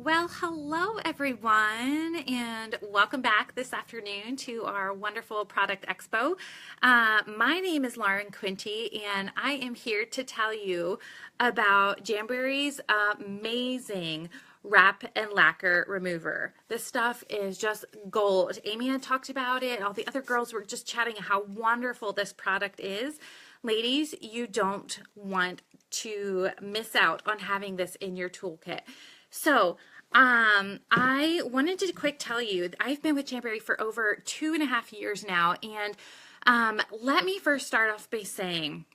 Well, hello everyone, and welcome back this afternoon to our wonderful product expo. My name is Lauren Quinty, and I am here to tell you about Jamboree's amazing wrap and lacquer remover. This stuff is just gold. Amy had talked about it. All the other girls were just chatting how wonderful this product is. Ladies, you don't want to miss out on having this in your toolkit. So, I wanted to quick tell you, I've been with Jamboree for over 2.5 years now, and let me first start off by saying,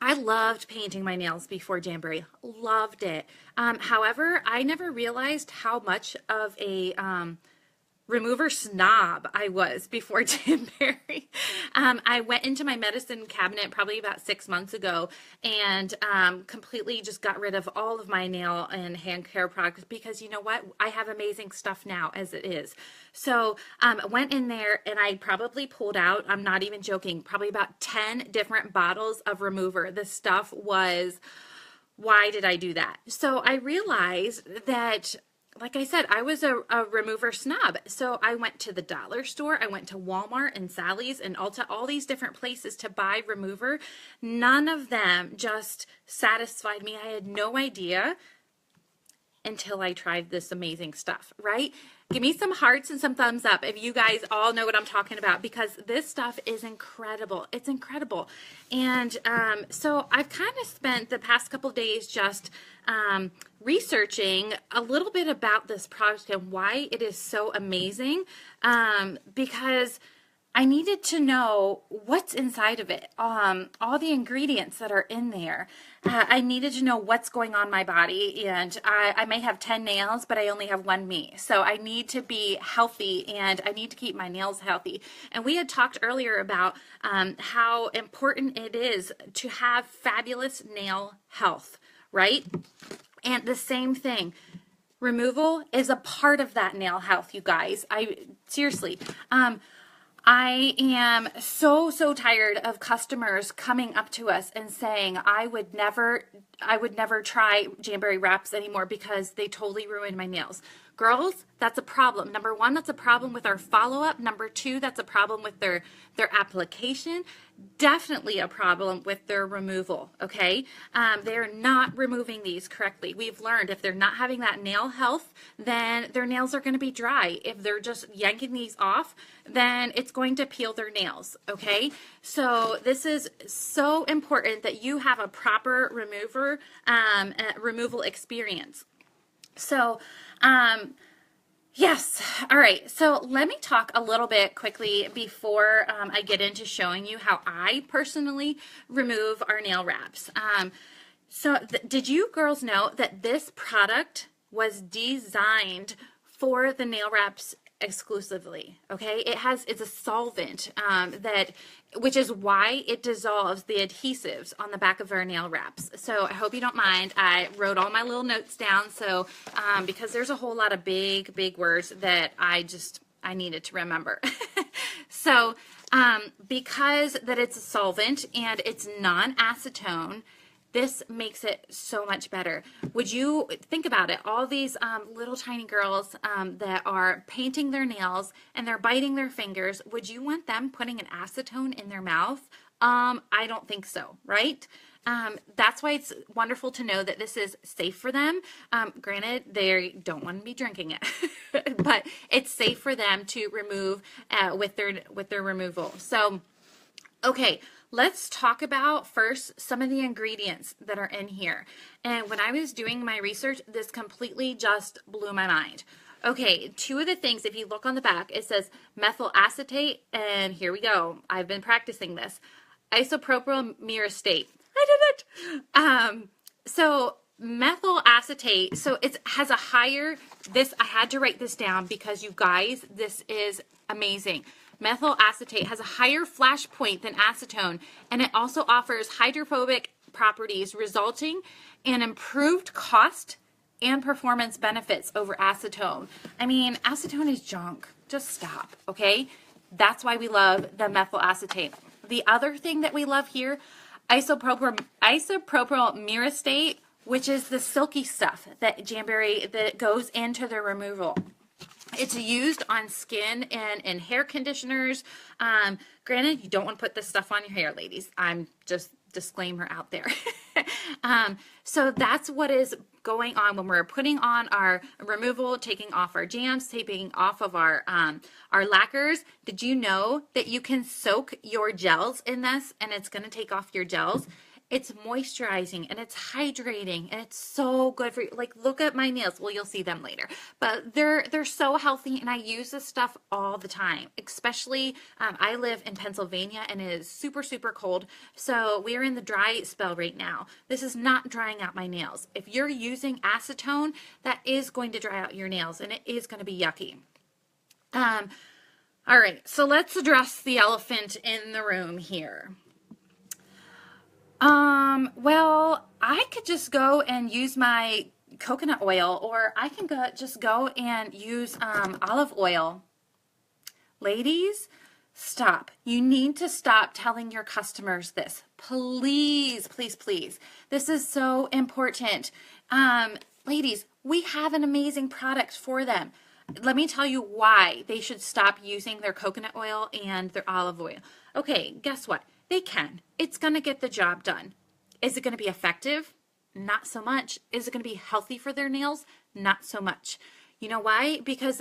I loved painting my nails before Jamboree, loved it. However, I never realized how much of a remover snob I was before Jamboree. I went into my medicine cabinet probably about 6 months ago and completely just got rid of all of my nail and hand care products because you know what? I have amazing stuff now as it is. So I went in there and I probably pulled out, I'm not even joking, probably about 10 different bottles of remover. This stuff was, why did I do that? So I realized that, like I said, I was a remover snob. So I went to the dollar store, I went to Walmart and Sally's and Ulta, all these different places to buy remover. None of them just satisfied me. I had no idea until I tried this amazing stuff, right? Give me some hearts and some thumbs up if you guys all know what I'm talking about, because this stuff is incredible. It's incredible. And so I've kind of spent the past couple of days just researching a little bit about this product and why it is so amazing, because I needed to know what's inside of it, all the ingredients that are in there. I needed to know what's going on in my body, and I may have 10 nails, but I only have one me. So I need to be healthy, and I need to keep my nails healthy. And we had talked earlier about how important it is to have fabulous nail health, right? And the same thing. Removal is a part of that nail health, you guys. Seriously. I am so tired of customers coming up to us and saying, I would never try Jamboree wraps anymore because they totally ruined my nails. Girls, that's a problem. Number one, that's a problem with our follow-up. Number two, that's a problem with their application. Definitely a problem with their removal, okay? They're not removing these correctly. We've learned if they're not having that nail health, then their nails are going to be dry. If they're just yanking these off, then it's going to peel their nails, okay? So this is so important that you have a proper removal experience. So, yes. All right. So let me talk a little bit quickly before I get into showing you how I personally remove our nail wraps. Did you girls know that this product was designed for the nail wraps exclusively? Okay, it's a solvent which is why it dissolves the adhesives on the back of our nail wraps. So I hope you don't mind. I wrote all my little notes down, so because there's a whole lot of big words that I needed to remember. So because that it's a solvent and it's non-acetone, this makes it so much better. Would you think about it? All these little tiny girls that are painting their nails and they're biting their fingers, would you want them putting an acetone in their mouth? I don't think so, right? That's why it's wonderful to know that this is safe for them. Granted, they don't want to be drinking it, but it's safe for them to remove with their removal. So, okay. Let's talk about first some of the ingredients that are in here. And when I was doing my research, this completely just blew my mind. Okay, two of the things, if you look on the back, it says methyl acetate, and here we go. I've been practicing this. Isopropyl myristate. I did it! So methyl acetate, so it has a higher, I had to write this down because you guys, this is amazing. Methyl acetate has a higher flash point than acetone, and it also offers hydrophobic properties, resulting in improved cost and performance benefits over acetone. I mean, acetone is junk. Just stop, okay? That's why we love the methyl acetate. The other thing that we love here, isopropyl myristate. which is the silky stuff that Jamberry that goes into the removal. It's used on skin and hair conditioners. Granted, you don't want to put this stuff on your hair, ladies. I'm just disclaimer out there. So that's what is going on when we're putting on our removal, taking off our jams, taking off of our lacquers. Did you know that you can soak your gels in this and it's going to take off your gels? It's moisturizing and it's hydrating and it's so good for you. Like, look at my nails. Well, you'll see them later, but they're so healthy, and I use this stuff all the time. Especially, I live in Pennsylvania and it is super, super cold. So we're in the dry spell right now. This is not drying out my nails. If you're using acetone, that is going to dry out your nails and it is going to be yucky. All right, so let's address the elephant in the room here. Well, I could just go and use my coconut oil, or I can just go and use olive oil. Ladies, stop. You need to stop telling your customers this. Please, please, please. This is so important. Ladies, we have an amazing product for them. Let me tell you why they should stop using their coconut oil and their olive oil. Okay, guess what? They can. It's going to get the job done. Is it going to be effective? Not so much. Is it going to be healthy for their nails? Not so much. You know why? Because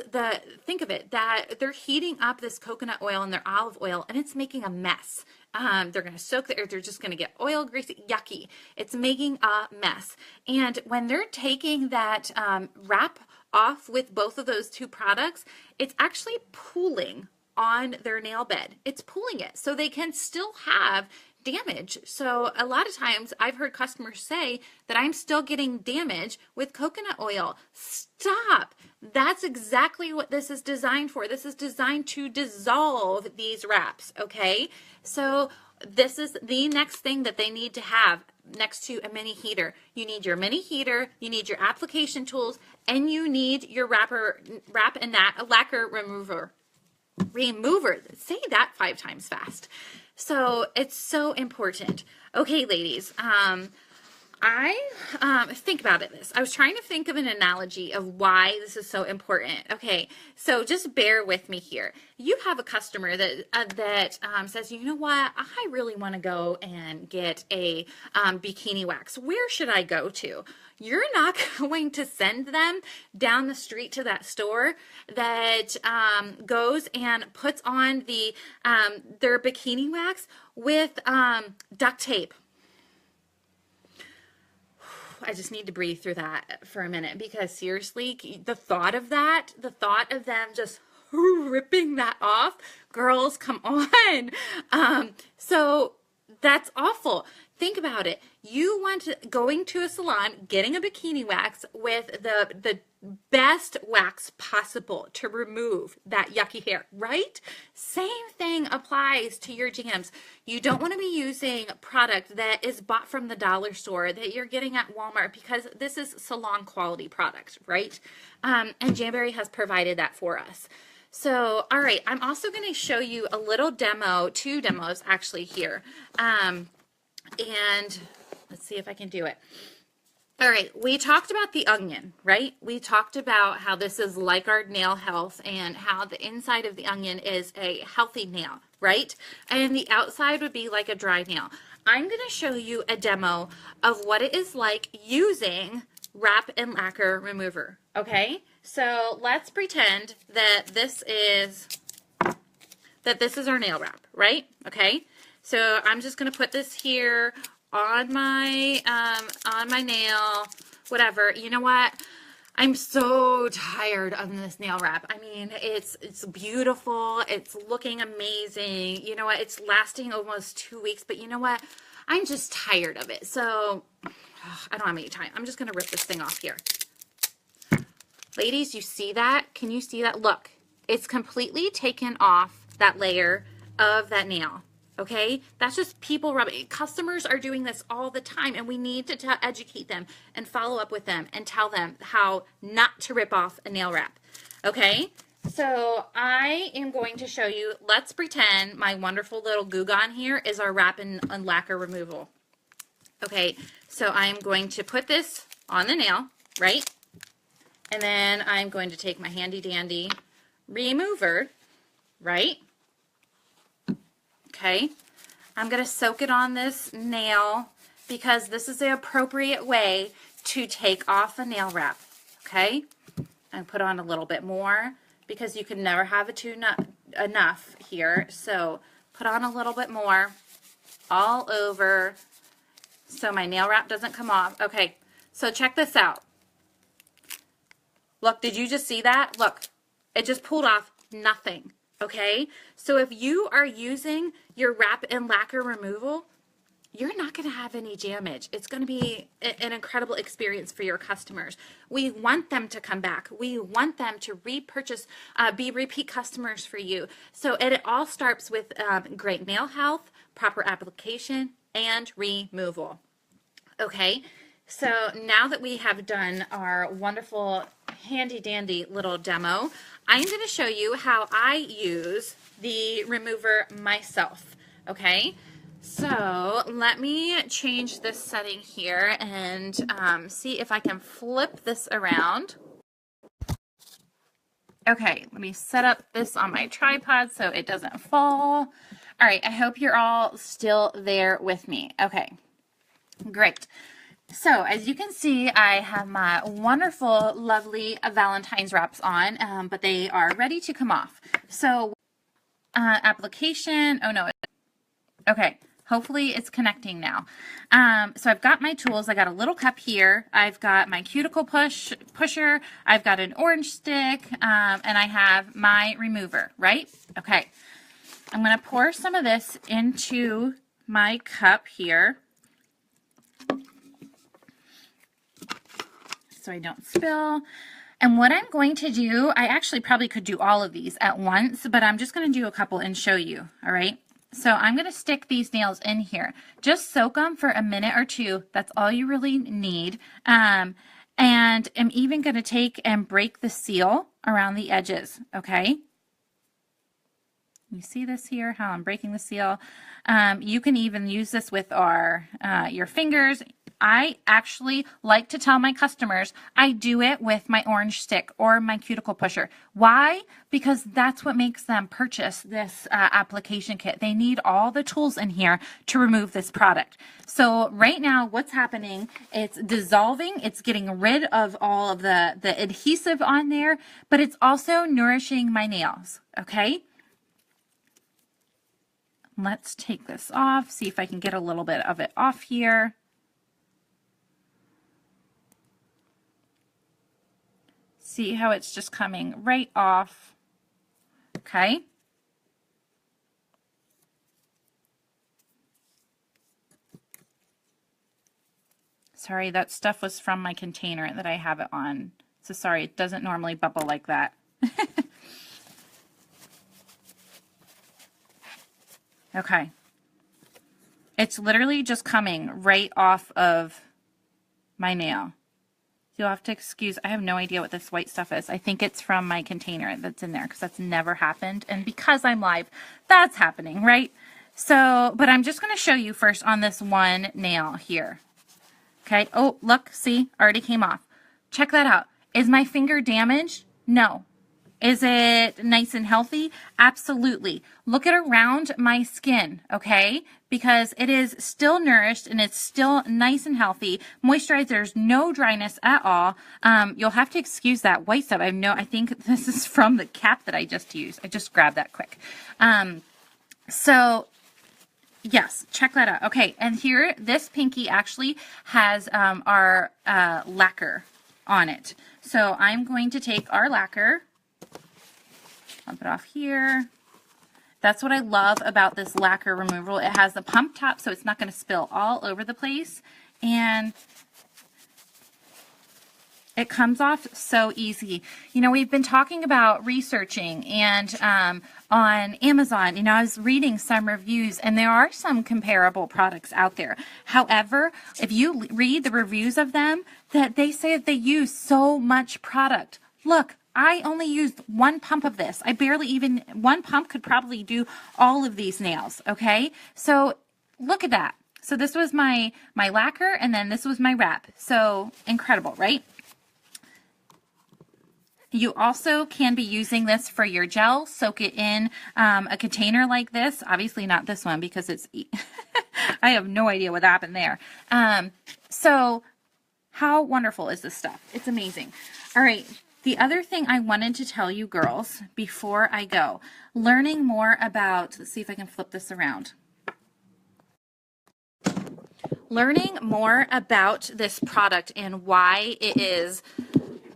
think of it, that they're heating up this coconut oil and their olive oil, and it's making a mess. They're going to soak they're just going to get oil, greasy, yucky. It's making a mess. And when they're taking that wrap off with both of those two products, it's actually pooling on their nail bed. It's pulling it, so they can still have damage. So a lot of times I've heard customers say that I'm still getting damage with coconut oil. Stop. That's exactly what this is designed for. This is designed to dissolve these wraps, okay? So this is the next thing that they need to have next to a mini heater. You need your mini heater, you need your application tools, and you need your wrap and lacquer remover. Say that 5 times fast. So it's so important. Okay, ladies, I think about it. I was trying to think of an analogy of why this is so important. Okay, so just bear with me here. You have a customer that says, you know what, I really want to go and get a bikini wax. Where should I go to? You're not going to send them down the street to that store that goes and puts on their bikini wax with duct tape. I just need to breathe through that for a minute, because seriously, the thought of them just ripping that off, girls, come on. So that's awful. Think about it. You want going to a salon, getting a bikini wax with the best wax possible to remove that yucky hair, right? Same thing applies to your jams. You don't want to be using product that is bought from the dollar store that you're getting at Walmart, because this is salon quality product, right? And Jamberry has provided that for us. So, all right, I'm also going to show you a little demo, 2 demos actually here. And let's see if I can do it. All right, we talked about the onion, right? We talked about how this is like our nail health and how the inside of the onion is a healthy nail, right? And the outside would be like a dry nail. I'm going to show you a demo of what it is like using wrap and lacquer remover, okay? So let's pretend that this is our nail wrap, right? Okay. So I'm just going to put this here on my nail, whatever. You know what? I'm so tired of this nail wrap. I mean, it's beautiful. It's looking amazing. You know what? It's lasting almost 2 weeks, but you know what? I'm just tired of it. So I don't have any time. I'm just going to rip this thing off here. Ladies, you see that? Can you see that? Look, it's completely taken off that layer of that nail. Okay, that's just people rubbing. Customers are doing this all the time, and we need to educate them and follow up with them and tell them how not to rip off a nail wrap. Okay, so I am going to show you. Let's pretend my wonderful little Goo Gone here is our wrap and lacquer removal. Okay, so I'm going to put this on the nail, right? And then I'm going to take my handy dandy remover, right? Okay, I'm going to soak it on this nail because this is the appropriate way to take off a nail wrap, okay? And put on a little bit more because you can never have it enough here. So put on a little bit more all over so my nail wrap doesn't come off. Okay, so check this out. Look, did you just see that? Look, it just pulled off nothing, okay? So if you are using your wrap and lacquer removal, you're not going to have any damage. It's going to be an incredible experience for your customers. We want them to come back. We want them to repurchase, be repeat customers for you. So it all starts with great nail health, proper application, and removal. Okay, so now that we have done our wonderful handy dandy little demo, I'm going to show you how I use the remover myself. Okay, so let me change this setting here and see if I can flip this around. Okay, let me set up this on my tripod so it doesn't fall. All right, I hope you're all still there with me. Okay, great. So as you can see, I have my wonderful, lovely Valentine's wraps on, but they are ready to come off. So application, oh no, okay, hopefully it's connecting now. So I've got my tools. I got a little cup here. I've got my cuticle pusher. I've got an orange stick, and I have my remover, right? Okay, I'm going to pour some of this into my cup here, so I don't spill. And what I'm going to do, I actually probably could do all of these at once, but I'm just going to do a couple and show you, all right? So I'm going to stick these nails in here. Just soak them for a minute or two. That's all you really need. And I'm even going to take and break the seal around the edges, okay? You see this here, how I'm breaking the seal? You can even use this with your fingers. I actually like to tell my customers I do it with my orange stick or my cuticle pusher. Why? Because that's what makes them purchase this application kit. They need all the tools in here to remove this product. So right now what's happening, it's dissolving, it's getting rid of all of the adhesive on there, but it's also nourishing my nails, okay? Let's take this off, see if I can get a little bit of it off here. See how it's just coming right off, okay? Sorry, that stuff was from my container that I have it on. So sorry, it doesn't normally bubble like that. Okay. It's literally just coming right off of my nail. You'll have to excuse, I have no idea what this white stuff is. I think it's from my container that's in there because that's never happened. And because I'm live, that's happening, right? So, but I'm just going to show you first on this one nail here. Okay. Oh, look, see, already came off. Check that out. Is my finger damaged? No. Is it nice and healthy? Absolutely. Look at around my skin, okay? Because it is still nourished and it's still nice and healthy. Moisturized, there's no dryness at all. You'll have to excuse that white stuff. I think this is from the cap that I just used. I just grabbed that quick. So yes, check that out. Okay, and here, this pinky actually has our lacquer on it. So I'm going to take our lacquer, pump it off here. That's what I love about this lacquer removal. It has the pump top, so it's not going to spill all over the place. And it comes off so easy. You know, we've been talking about researching and on Amazon, you know, I was reading some reviews and there are some comparable products out there. However, if you read the reviews of them, that they say that they use so much product. Look, I only used one pump of this. I barely even, one pump could probably do all of these nails, okay? So look at that. So this was my lacquer, and then this was my wrap. So incredible, right? You also can be using this for your gel. Soak it in a container like this. Obviously not this one because it's, I have no idea what happened there. So how wonderful is this stuff? It's amazing. All right. The other thing I wanted to tell you girls before I go, learning more about, let's see if I can flip this around. Learning more about this product and why it is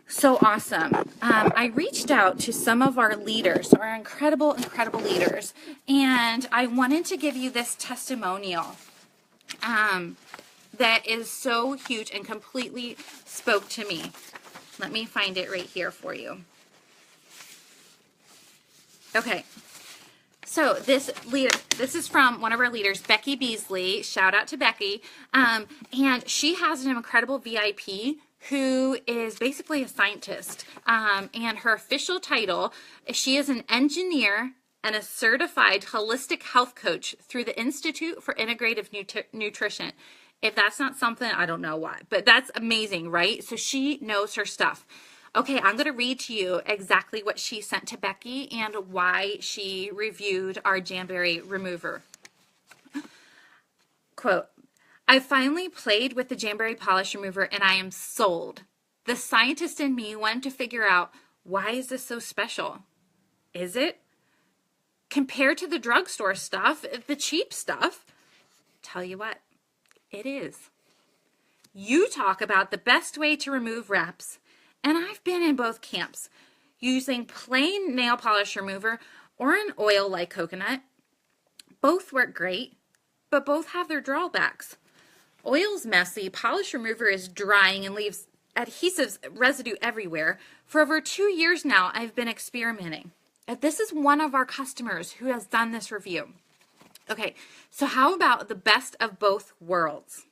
so awesome. I reached out to some of our leaders, our incredible leaders, and I wanted to give you this testimonial that is so huge and completely spoke to me. Let me find it right here for you. Okay. So this is from one of our leaders, Becky Beasley. Shout out to Becky. And she has an incredible VIP who is basically a scientist. And her official title, she is an engineer and a certified holistic health coach through the Institute for Integrative Nutrition. If that's not something, I don't know what, but that's amazing, right? So she knows her stuff. Okay, I'm going to read to you exactly what she sent to Becky and why she reviewed our Jamberry remover. Quote, I finally played with the Jamberry polish remover and I am sold. The scientist in me wanted to figure out, why is this so special? Is it? Compared to the drugstore stuff, the cheap stuff, tell you what, it is. You talk about the best way to remove wraps, and I've been in both camps, using plain nail polish remover or an oil like coconut. Both work great, but both have their drawbacks. Oil's messy, polish remover is drying and leaves adhesives residue everywhere. For over 2 years now, I've been experimenting. This is one of our customers who has done this review. Okay, so how about the best of both worlds?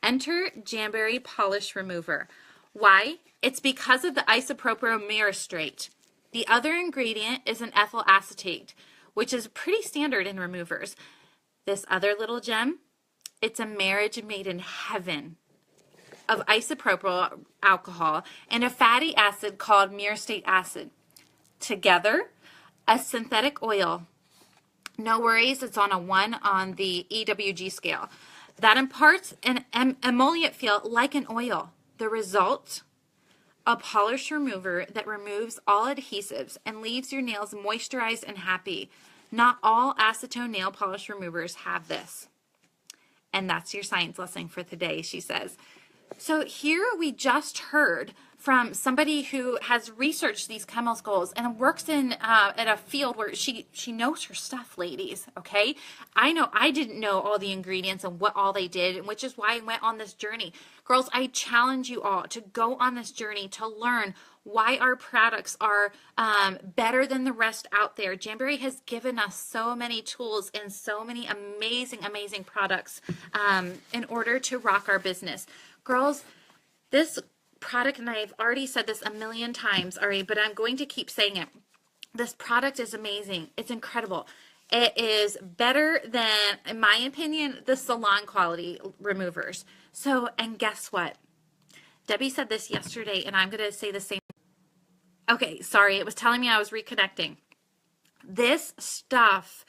Enter Jamberry polish remover. Why? It's because of the isopropyl myristrate. The other ingredient is an ethyl acetate, which is pretty standard in removers. This other little gem, it's a marriage made in heaven of isopropyl alcohol and a fatty acid called myristate acid. Together, a synthetic oil. No worries, it's on a 1 on the EWG scale. That imparts an emollient feel like an oil. The result? A polish remover that removes all adhesives and leaves your nails moisturized and happy. Not all acetone nail polish removers have this. And that's your science lesson for today, she says. So here we just heard from somebody who has researched these chemicals and works in a field where she knows her stuff, ladies, okay? I know I didn't know all the ingredients and what all they did, which is why I went on this journey. Girls, I challenge you all to go on this journey to learn why our products are better than the rest out there. Jamberry has given us so many tools and so many amazing products in order to rock our business. Girls, this product, and I've already said this a million times already, but I'm going to keep saying it. This product is amazing. It's incredible. It is better than, in my opinion, the salon quality removers. So, and guess what? Debbie said this yesterday, and I'm going to say the same. Okay, sorry, it was telling me I was reconnecting. This stuff,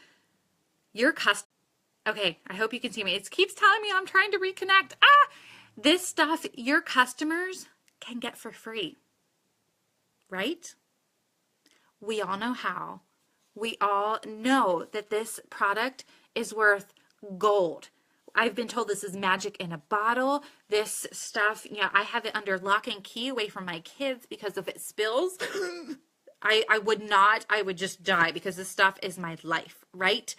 your custom. Okay, I hope you can see me. It keeps telling me I'm trying to reconnect. This stuff your customers can get for free, right? We all know how. We all know that this product is worth gold. I've been told this is magic in a bottle. This stuff, I have it under lock and key away from my kids because if it spills, I would just die because this stuff is my life, right?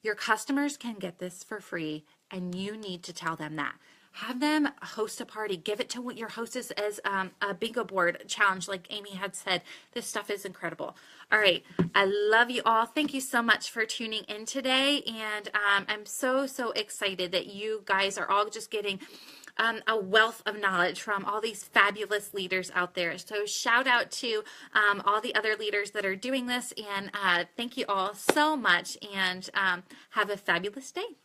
Your customers can get this for free and you need to tell them that. Have them host a party. Give it to your hostess as a bingo board challenge, like Amy had said. This stuff is incredible. All right. I love you all. Thank you so much for tuning in today. And I'm so excited that you guys are all just getting a wealth of knowledge from all these fabulous leaders out there. So shout out to all the other leaders that are doing this. And thank you all so much. And have a fabulous day.